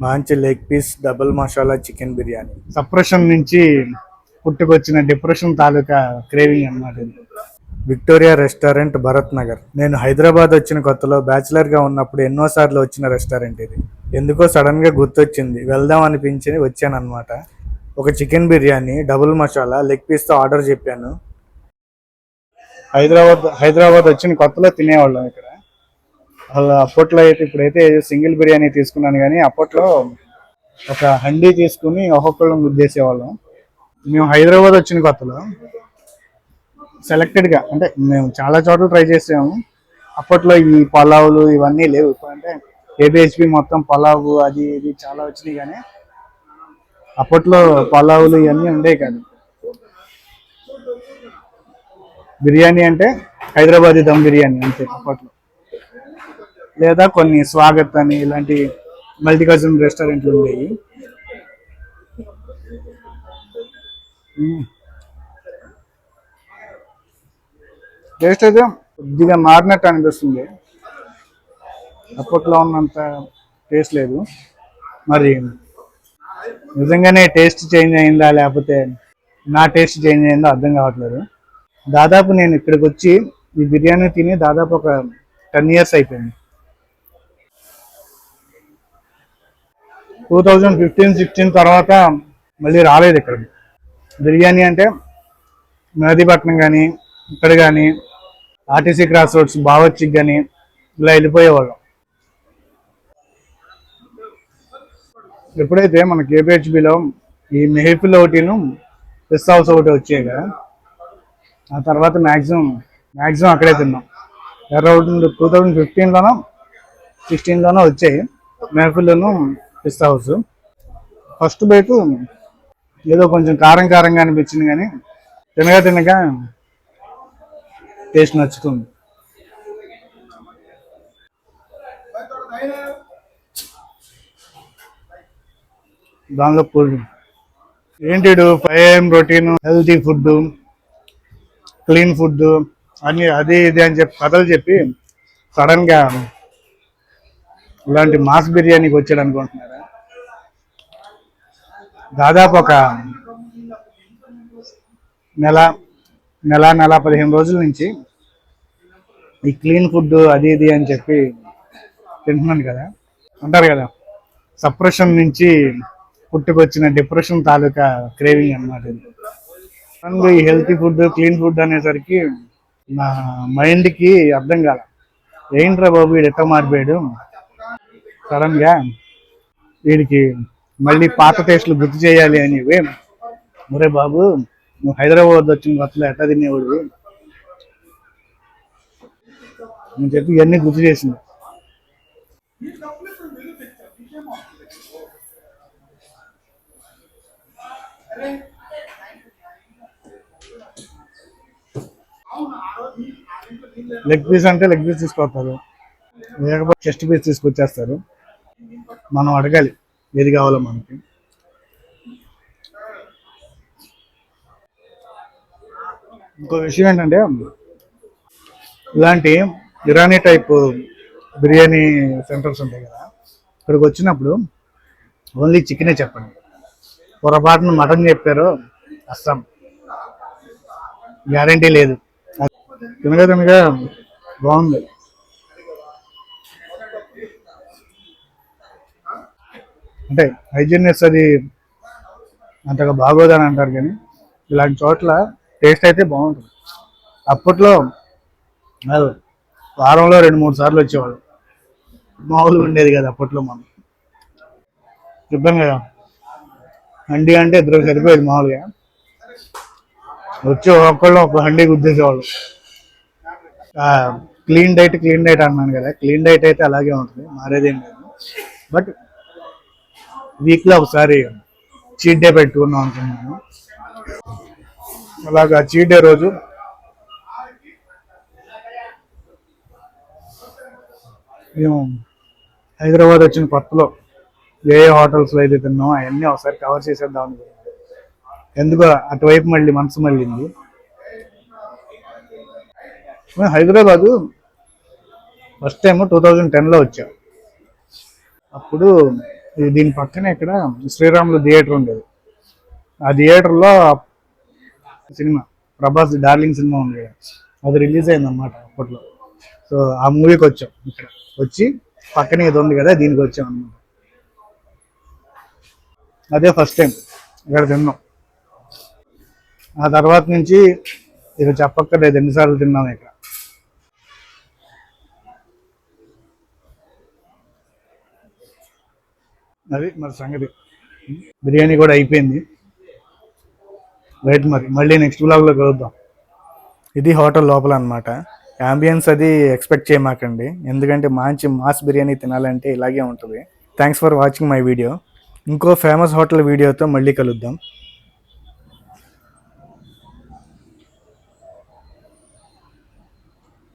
మంచి leg piece double masala chicken biryani. Suppression నుంచి పుట్టుకొచ్చిన డిప్రెషన్ తాలూకా క్రేవింగ్ అన్నమాట ఇది. Victoria restaurant, Bharat Nagar. నేను హైదరాబాద్ వచ్చిన కొత్తలో బ్యాచిలర్గా ఉన్నప్పుడు ఎన్నోసార్లు వచ్చిన రెస్టారెంట్ ఇది. ఎందుకో సడన్గా గుర్తొచ్చింది, వెళ్దాం అనిపించి వచ్చానన్నమాట. ఒక chicken biryani double masala leg పీస్తో ఆర్డర్ చెప్పాను. హైదరాబాద్ వచ్చిన కొత్తలో తినేవాళ్ళం ఇక్కడ. అలా అప్పట్లో అయితే, ఇప్పుడైతే సింగిల్ బిర్యానీ తీసుకున్నాను, కానీ అప్పట్లో ఒక హండీ తీసుకుని ఒక్కొక్కళ్ళం గుద్దేసేవాళ్ళం. మేము హైదరాబాద్ వచ్చిన కొత్తలో సెలెక్టెడ్గా, అంటే మేము చాలా చోట్ల ట్రై చేసాము. అప్పట్లో ఈ పలావులు ఇవన్నీ లేవు. అంటే ఏబిహెచ్పి మొత్తం పలావు అది ఇది చాలా వచ్చినాయి, కానీ అప్పట్లో పలావులు ఇవన్నీ ఉండేవి కాదు. బిర్యానీ అంటే హైదరాబాదీ దమ్ బిర్యానీ అంతే అప్పట్లో. లేదా కొన్ని స్వాగత్ అని ఇలాంటి మల్టీకల్చరల్ రెస్టారెంట్లు ఉండేవి. టేస్ట్ అయితే కొద్దిగా మారినట్టు అనిపిస్తుంది, అప్పట్లో ఉన్నంత టేస్ట్ లేదు. మరి నిజంగానే టేస్ట్ చేంజ్ అయిందా లేకపోతే నా టేస్ట్ చేంజ్ అయిందో అర్థం కావట్లేదు. దాదాపు నేను ఇక్కడికి వచ్చి ఈ బిర్యానీ తిని దాదాపు ఒక 10 years అయిపోయింది. 2015-16 తర్వాత మళ్ళీ రాలేదు ఇక్కడికి. బిర్యానీ అంటే మెహదీపట్నం కానీ ఇక్కడ కానీ ఆర్టీసీ క్రాస్ రోడ్స్ బావర్చికి కానీ ఇలా వెళ్ళిపోయేవాళ్ళం. ఎప్పుడైతే మన కేపీహెచ్బిలో ఈ మెహఫిల్ ఒకటిను పిస్ హౌస్ ఒకటి వచ్చాయి కదా, ఆ తర్వాత మ్యాక్సిమం అక్కడే తిన్నాం. అరౌండ్ 2015లోనో 16లోనో వచ్చాయి మెహఫిల్ను పిస్ హౌస్. ఫస్ట్ బైట్ ఏదో కొంచెం కారంగా అనిపించింది, కానీ తినగా టేస్ట్ నచ్చుతుంది. దానిలో కూల్ ఏంటి 5 AM routine, healthy food, clean food అని అది ఇది అని చెప్పి కథలు చెప్పి సడన్గా ఇలాంటి మాస్ బిర్యానీకి వచ్చాడు అనుకుంటున్నారా? దాదాపు ఒక నెల 15 రోజుల నుంచి ఈ క్లీన్ ఫుడ్ అది ఇది అని చెప్పి తింటున్నాను కదా. అంటారు కదా, సప్రెషన్ నుంచి పుట్టుకొచ్చిన డిప్రెషన్ తాలూకా క్రేవింగ్ అన్నమాట ఇది. ఈ హెల్తీ ఫుడ్, క్లీన్ ఫుడ్ అనేసరికి నా మైండ్కి అర్థం కాల, ఏంట్రా బాబు వీడు ఎట్లా మారిపోయాడు. సడన్గా వీడికి మళ్ళీ పాత టేస్ట్లు గుర్తు చేయాలి అని, ఒరే బాబు నువ్వు హైదరాబాద్ వచ్చిన కొత్తలో ఎట్లా తినేవాడు అని చెప్పి ఇవన్నీ గుర్తు చేసింది. లెగ్ పీస్ అంటే లెగ్ పీస్ తీసుకొస్తారు, లేకపోతే చెస్ట్ పీస్ తీసుకొచ్చేస్తారు. మనం అడగాలి ఏది కావాలో మనకి. ఇంకో విషయం ఏంటంటే, ఇలాంటి ఇరానీ టైప్ బిర్యానీ సెంటర్స్ ఉంటాయి కదా, ఇక్కడికి వచ్చినప్పుడు ఓన్లీ చికెనే చెప్పండి. పొరపాటున మటన్ చెప్పారు అస్సాం గ్యారంటీ లేదు. తినగా బాగుంది. అంటే హైజీనియస్ అది అంతగా బాగోదని అంటారు, కానీ ఇలాంటి చోట్ల టేస్ట్ అయితే బాగుంటుంది. అప్పట్లో వారంలో 2-3 సార్లు వచ్చేవాళ్ళు, మామూలుగా ఉండేది కదా అప్పట్లో. మనం చెప్పాం కదా, హండీ అంటే ఇద్దరు సరిపోయేది. మామూలుగా వచ్చి ఒక్కళ్ళు ఒక హండీ గుద్దేసేవాళ్ళు. క్లీన్ డైట్ అన్నాను కదా, క్లీన్ డైట్ అయితే అలాగే ఉంటుంది, మారేదేం లేదు. బట్ వీక్లో ఒకసారి చీట్ డే పెట్టుకుందాం అనుకున్నాను. అలాగా చీట్ డే రోజు మేము హైదరాబాద్ వచ్చిన కొత్తలో ఏ హోటల్స్లో అయితే తిన్నామో అవన్నీ ఒకసారి కవర్ చేసేద్దాం అనుకున్నాను. ఎందుకో అటువైపు మళ్ళీ మనసు మళ్ళీంది. హైదరాబాదు ఫస్ట్ టైం 2010లో వచ్చాం. అప్పుడు దీని పక్కనే ఇక్కడ శ్రీరాములు థియేటర్ ఉండేది. ఆ థియేటర్లో సినిమా ప్రభాస్ డార్లింగ్ సినిమా ఉంది కదా, అది రిలీజ్ అయింది అనమాట అప్పట్లో. సో ఆ మూవీకి వచ్చాం, ఇక్కడ వచ్చి పక్కనే ఇది ఉంది కదా దీనికి వచ్చాం అనమాట. అదే ఫస్ట్ టైం ఇక్కడ తిన్నాం. ఆ తర్వాత నుంచి ఇక చెప్పక్కర్లేదు ఎన్నిసార్లు తిన్నాం ఇక్కడ. అది మరి సంగతి. బిర్యానీ కూడా అయిపోయింది. రైట్, మరి మళ్ళీ నెక్స్ట్ వ్లాగ్లో కలుద్దాం. ఇది హోటల్ లోపల అనమాట. యాంబియన్స్ అది ఎక్స్పెక్ట్ చేయమాకండి, ఎందుకంటే మంచి మాస్ బిర్యానీ తినాలంటే ఇలాగే ఉంటుంది. Thanks for watching my video. ఇంకో ఫేమస్ హోటల్ వీడియోతో మళ్ళీ కలుద్దాం.